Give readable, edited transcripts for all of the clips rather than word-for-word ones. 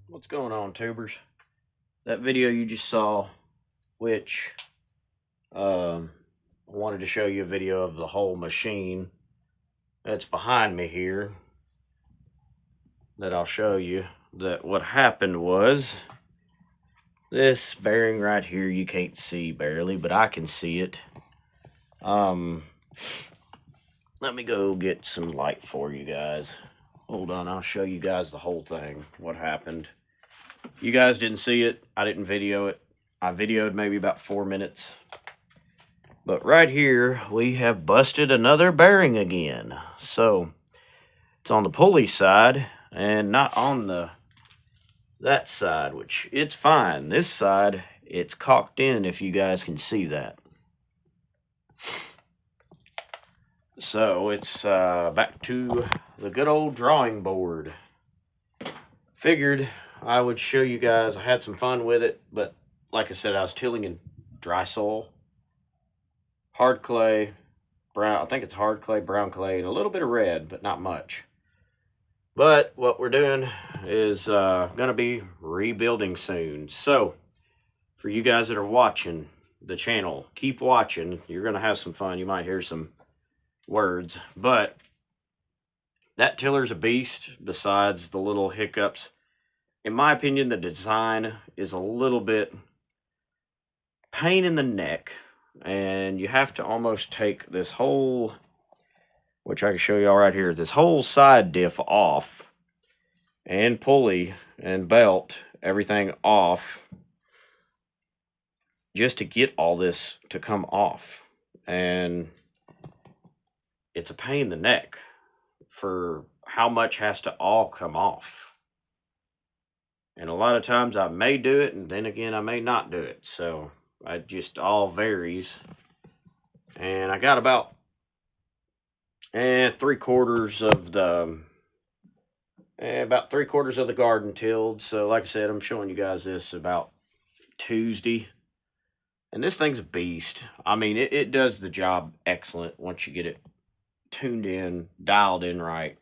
What's going on, tubers? That video you just saw, which I wanted to show you a video of the whole machine that's behind me here, that I'll show you. That what happened was, this bearing right here, you can't see barely, but I can see it. Let me go get some light for you guys. Hold on, I'll show you guys the whole thing, what happened. You guys didn't see it. I didn't video it. I videoed maybe about 4 minutes. But right here, we have busted another bearing again. So, it's on the pulley side and not on that side, which it's fine. This side, it's cocked in, if you guys can see that. So, it's back to the good old drawing board. Figured I would show you guys. I had some fun with it, but like I said, I was tilling in dry soil, hard clay, brown, I think it's hard clay, brown clay, and a little bit of red, but not much. But what we're doing is going to be rebuilding soon. So, for you guys that are watching the channel, keep watching. You're going to have some fun. You might hear some words, but that tiller's a beast, besides the little hiccups. In my opinion, the design is a little bit pain in the neck, and you have to almost take this whole, which I can show y'all right here, this whole side diff off, and pulley and belt, everything off, just to get all this to come off. And it's a pain in the neck for how much has to all come off. And a lot of times I may do it, and then again I may not do it. So it just all varies. And I got about 3/4 of the garden tilled. So like I said, I'm showing you guys this about Tuesday. And this thing's a beast. I mean, it does the job excellent once you get it tuned in, dialed in right.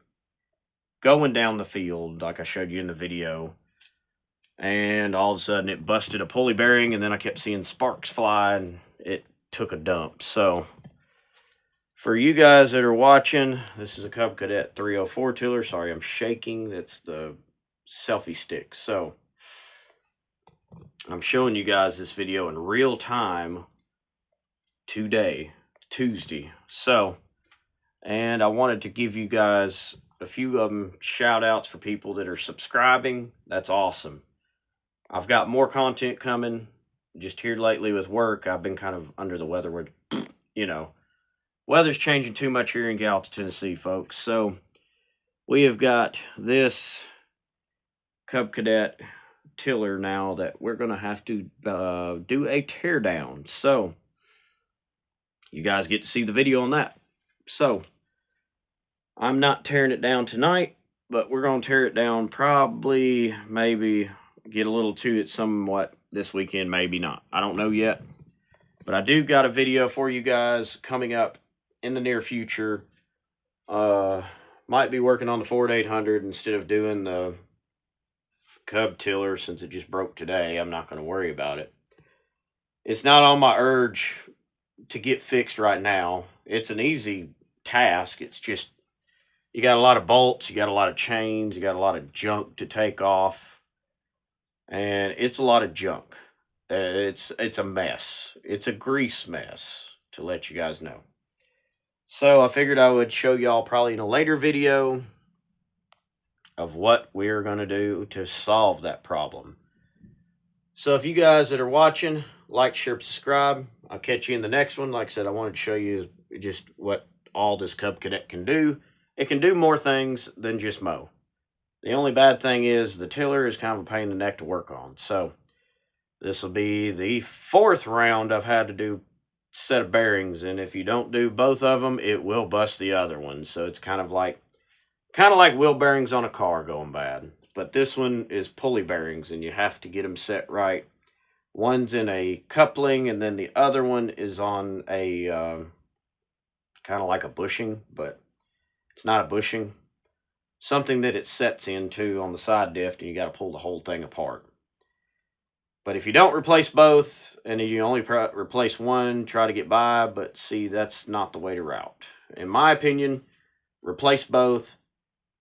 Going down the field, like I showed you in the video. And all of a sudden it busted a pulley bearing, and then I kept seeing sparks fly, and it took a dump. So for you guys that are watching, this is a Cub Cadet 304 tiller. Sorry, I'm shaking. That's the selfie stick. So I'm showing you guys this video in real time today, Tuesday. So, and I wanted to give you guys a few of them shout outs for people that are subscribing. That's awesome. I've got more content coming. Just here lately with work, I've been kind of under the weather where, you know, weather's changing too much here in Gallatin, Tennessee, folks. So we have got this Cub Cadet tiller now that we're going to have to do a teardown. So you guys get to see the video on that. So I'm not tearing it down tonight, but we're going to tear it down probably, maybe get a little to it somewhat this weekend, maybe not. I don't know yet. But I do got a video for you guys coming up in the near future. Might be working on the Ford 800 instead of doing the Cub tiller, since it just broke today. I'm not going to worry about it. It's not on my urge to get fixed right now. It's an easy task. It's just, you got a lot of bolts, you got a lot of chains, you got a lot of junk to take off. And it's a lot of junk. It's a mess. It's a grease mess, to let you guys know. So I figured I would show y'all probably in a later video of what we're going to do to solve that problem. So if you guys that are watching, like, share, subscribe. I'll catch you in the next one. Like I said, I wanted to show you just what all this Cub Cadet can do. It can do more things than just mow. The only bad thing is the tiller is kind of a pain in the neck to work on. So this will be the 4th round I've had to do set of bearings, and if you don't do both of them, it will bust the other one. So it's kind of like wheel bearings on a car going bad. But this one is pulley bearings, and you have to get them set right. One's in a coupling, and then the other one is on a kind of like a bushing, but it's not a bushing. something that it sets into on the side diff, and you got to pull the whole thing apart. But if you don't replace both, and you only replace one, try to get by, but see, that's not the way to route. In my opinion, replace both,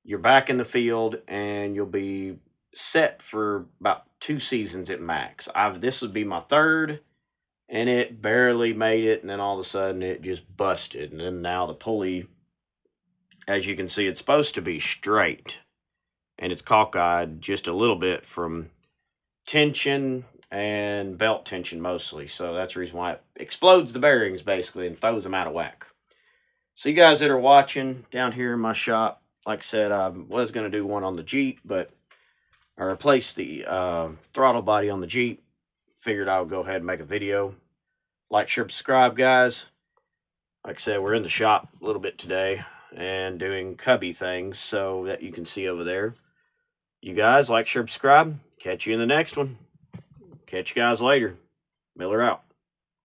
you're back in the field, and you'll be set for about 2 seasons at max. This would be my third, and it barely made it, and then all of a sudden it just busted. And then now the pulley, as you can see, it's supposed to be straight, and it's cockeyed just a little bit from tension and belt tension mostly. So that's the reason why it explodes the bearings basically and throws them out of whack. So you guys that are watching down here in my shop, like I said, I was going to do one on the Jeep, but I replaced the throttle body on the Jeep. Figured I would go ahead and make a video. Like, share, subscribe, guys. Like I said, we're in the shop a little bit today and doing cubby things so that you can see over there. You guys, like, share, subscribe. Catch you in the next one. Catch you guys later. Miller out.